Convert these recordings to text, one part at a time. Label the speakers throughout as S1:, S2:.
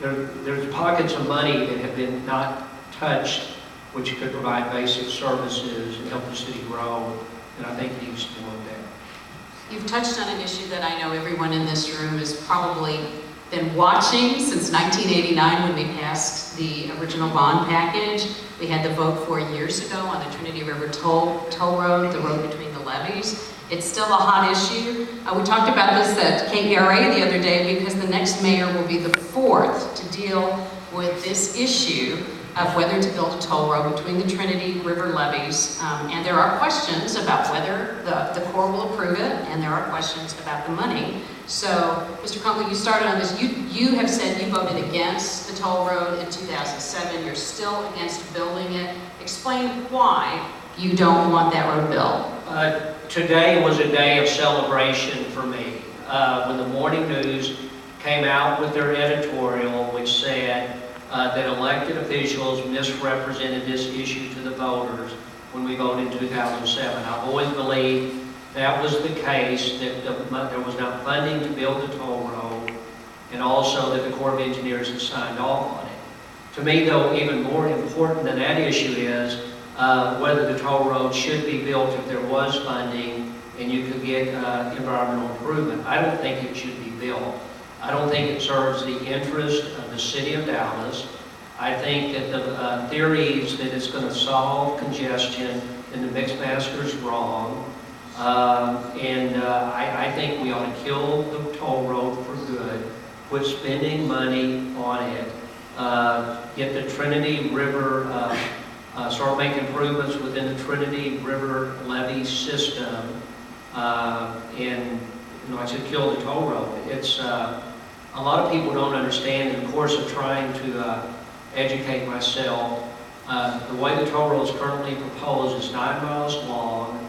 S1: there's pockets of money that have been not touched, which could provide basic services and help the city grow, and I think it needs to be looked at.
S2: You've touched on an issue that I know everyone in this room has probably been watching since 1989 when we passed the original bond package. We had the vote 4 years ago on the Trinity River Toll Road, the road between the levees. It's still a hot issue. We talked about this at KERA the other day because the next mayor will be the fourth to deal with this issue of whether to build a toll road between the Trinity River levees. And there are questions about whether the Corps will approve it, and there are questions about the money. So, Mr. Kunkle, you started on this. You have said you voted against the toll road in 2007. You're still against building it. Explain why you don't want that road built.
S1: Today was a day of celebration for me. When the morning news came out with their editorial, which said that elected officials misrepresented this issue to the voters when we voted in 2007. I've always believed that was the case, that there was not funding to build the toll road, and also that the Corps of Engineers had signed off on it. To me, though, even more important than that issue is whether the toll road should be built if there was funding and you could get environmental improvement. I don't think it should be built. I don't think it serves the interest of the city of Dallas. I think that the theories that it's going to solve congestion in the Mixmaster is wrong. I think we ought to kill the toll road for good, quit spending money on it, get the Trinity River, start making improvements within the Trinity River levee system, and I said kill the toll road. It's a lot of people don't understand. In the course of trying to educate myself, the way the toll road is currently proposed is 9 miles long.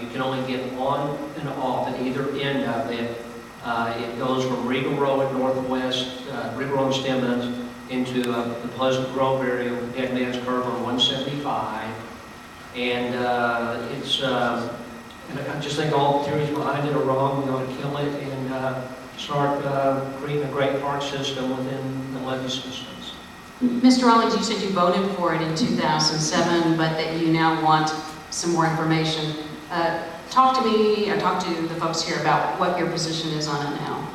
S1: You can only get on and off at either end of it. It goes from Regal Road at Northwest, Regal Road and Stemmons, into the Pleasant Grove area with Dead Man's Curve on 175. And and I just think all the theories behind it are wrong. We ought to kill it and start creating a great park system within the levee systems.
S2: Mr. Rawlings, you said you voted for it in 2007, but that you now want some more information. Talk to me, or talk to the folks here about what your position is on it now.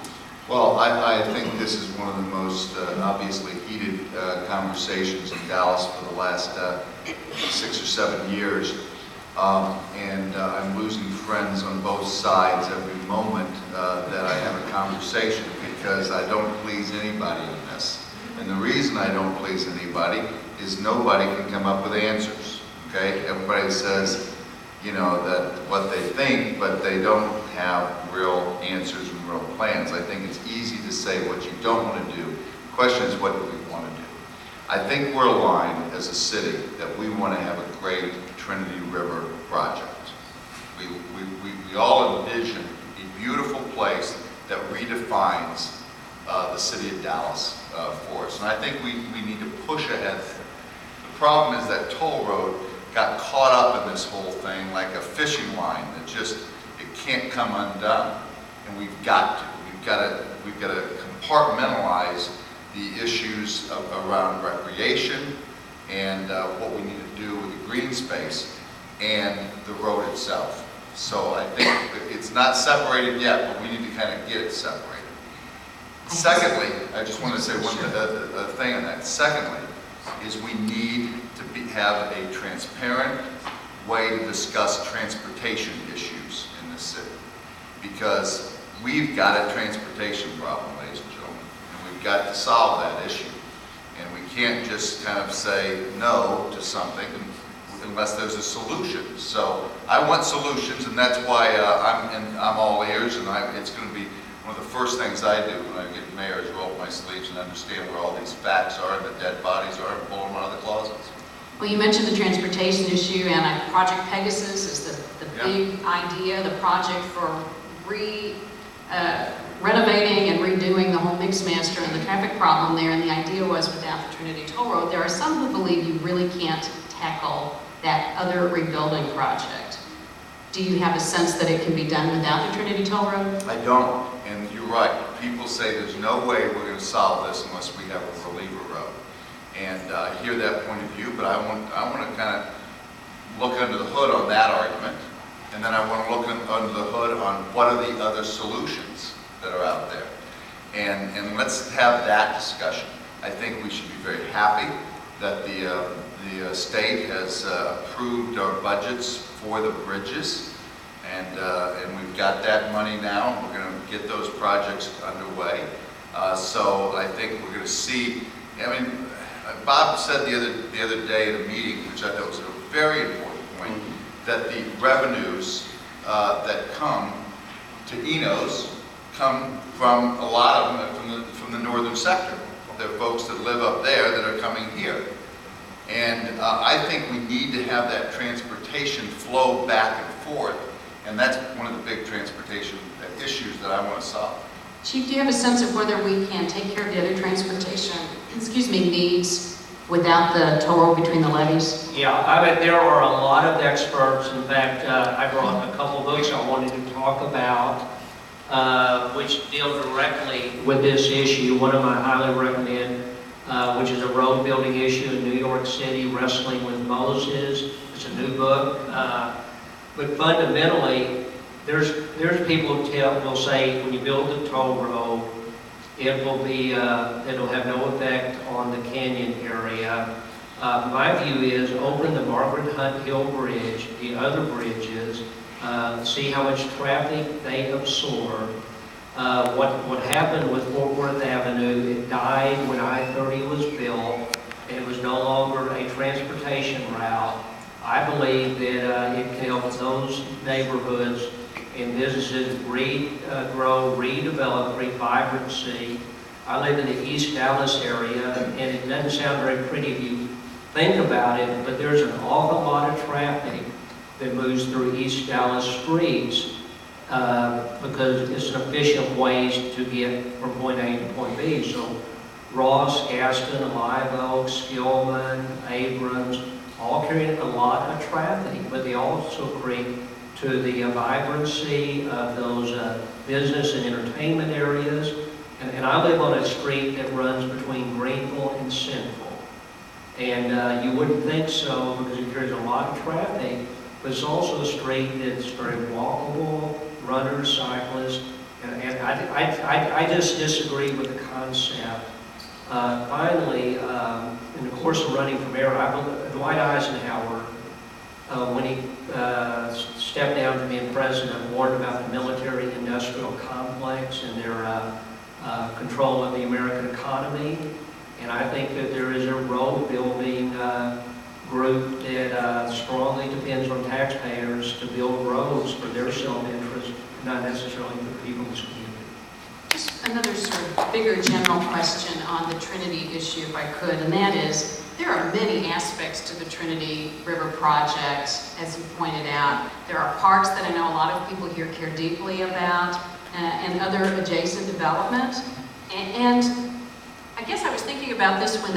S3: Well, I think this is one of the most obviously heated conversations in Dallas for the last 6 or 7 years. I'm losing friends on both sides every moment that I have a conversation because I don't please anybody in this. And the reason I don't please anybody is nobody can come up with answers, okay? Everybody says, you know, that what they think, but they don't have real answers and real plans. I think it's easy to say what you don't want to do. The question is, what do we want to do? I think we're aligned as a city that we want to have a great Trinity River project. We all envision a beautiful place that redefines the city of Dallas for us. And I think we need to push ahead. The problem is that toll road got caught up in this whole thing like a fishing line that just, it can't come undone. And we've got to compartmentalize the issues around recreation and what we need to do with the green space and the road itself. So I think it's not separated yet, but we need to kind of get it separated. Secondly, I just want to say one thing on that. Secondly, is we need to have a transparent way to discuss transportation issues in this city. Because we've got a transportation problem, ladies and gentlemen, and we've got to solve that issue. And we can't just kind of say no to something unless there's a solution. So I want solutions, and that's why I'm all ears, and it's going to be one of the first things I do when I get mayor is roll up my sleeves and understand where all these facts are and the dead bodies are and pull them out of the closets.
S2: Well, you mentioned the transportation issue, and Project Pegasus is the big idea, the project for renovating and redoing the whole Mixmaster and the traffic problem there. And the idea was, without the Trinity Toll Road, there are some who believe you really can't tackle that other rebuilding project. Do you have a sense that it can be done without the Trinity Toll Road?
S3: I don't, and you're right. people say there's no way we're going to solve this unless we have a reliever road. And I hear that point of view, but I want to kind of look under the hood on that argument. And then I want to look under the hood on what are the other solutions that are out there. And let's have that discussion. I think we should be very happy that the state has approved our budgets for the bridges. And we've got that money now, and we're going to get those projects underway. So I think we're going to see, I mean, Bob said the other day at a meeting, which I thought was a very important point, that the revenues that come to Enos come from a lot of them from the northern sector. There are folks that live up there that are coming here. And I think we need to have that transportation flow back and forth. And that's one of the big transportation issues that I want to solve.
S2: Chief, do you have a sense of whether we can take care of the other transportation, needs without the toll road between the levees?
S1: Yeah, I bet there are a lot of experts. In fact, I brought a couple of books I wanted to talk about, which deal directly with this issue. One of them I highly recommend, which is a road building issue in New York City, Wrestling with Moses. It's a new book. But fundamentally, there's people who will say when you build the toll road, it'll have no effect on the canyon area. My view is open the Margaret Hunt Hill Bridge, the other bridges, see how much traffic they absorb. What happened with Fort Worth Avenue, it died when I-30 was built, and it was no longer a transportation route. I believe that it can help those neighborhoods and businesses grow, redevelop, vibrancy. I live in the East Dallas area, and it doesn't sound very pretty if you think about it, but there's an awful lot of traffic that moves through East Dallas streets because it's an efficient way to get from point A to point B. So Ross, Gaston, Live Oak, Skillman, Abrams, all carry a lot of traffic, but they also create to the vibrancy of those business and entertainment areas. And I live on a street that runs between Greenville and Central. And you wouldn't think so because it carries a lot of traffic, but it's also a street that's very walkable, runners, cyclists, and I just disagree with the concept. Finally, in the course of running for mayor, Dwight Eisenhower, when he stepped down from being president, warned about the military-industrial complex and their control of the American economy. And I think that there is a road-building group that strongly depends on taxpayers to build roads for their self-interest, not necessarily for the people in this community.
S2: Just another sort of bigger general question on the Trinity issue, if I could, and that is, there are many aspects to the Trinity River project, as you pointed out. There are parks that I know a lot of people here care deeply about, and other adjacent development. And I guess I was thinking about this when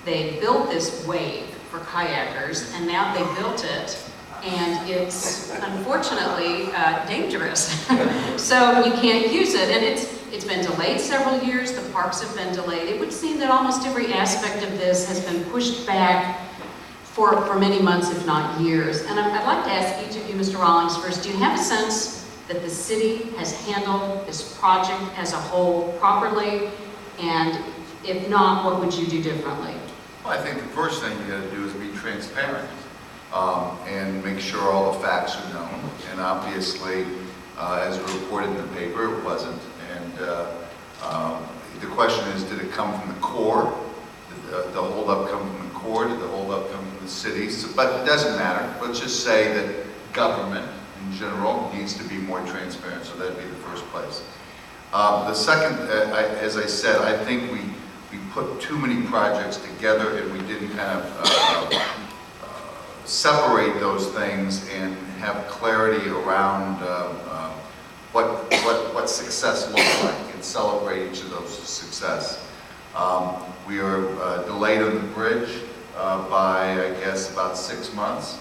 S2: they built this wave for kayakers, and now they built it, and it's unfortunately dangerous. So you can't use it, and it's been delayed several years. The parks have been delayed. It would seem that almost every aspect of this has been pushed back for many months, if not years. And I'd like to ask each of you, Mr. Rawlings, first, do you have a sense that the city has handled this project as a whole properly? And if not, what would you do differently?
S3: Well, I think the first thing you got to do is be transparent and make sure all the facts are known. And obviously, as reported in the paper, it wasn't. And the question is, did it come from the Corps? Did the holdup come from the Corps? Did the holdup come from the cities? But it doesn't matter. Let's just say that government in general needs to be more transparent. So that'd be the first place. The second, as I said, I think we put too many projects together and we didn't kind of separate those things and have clarity around what success looks like and celebrate each of those success. We are delayed on the bridge by, I guess, about 6 months.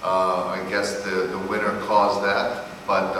S3: I guess the winter caused that, but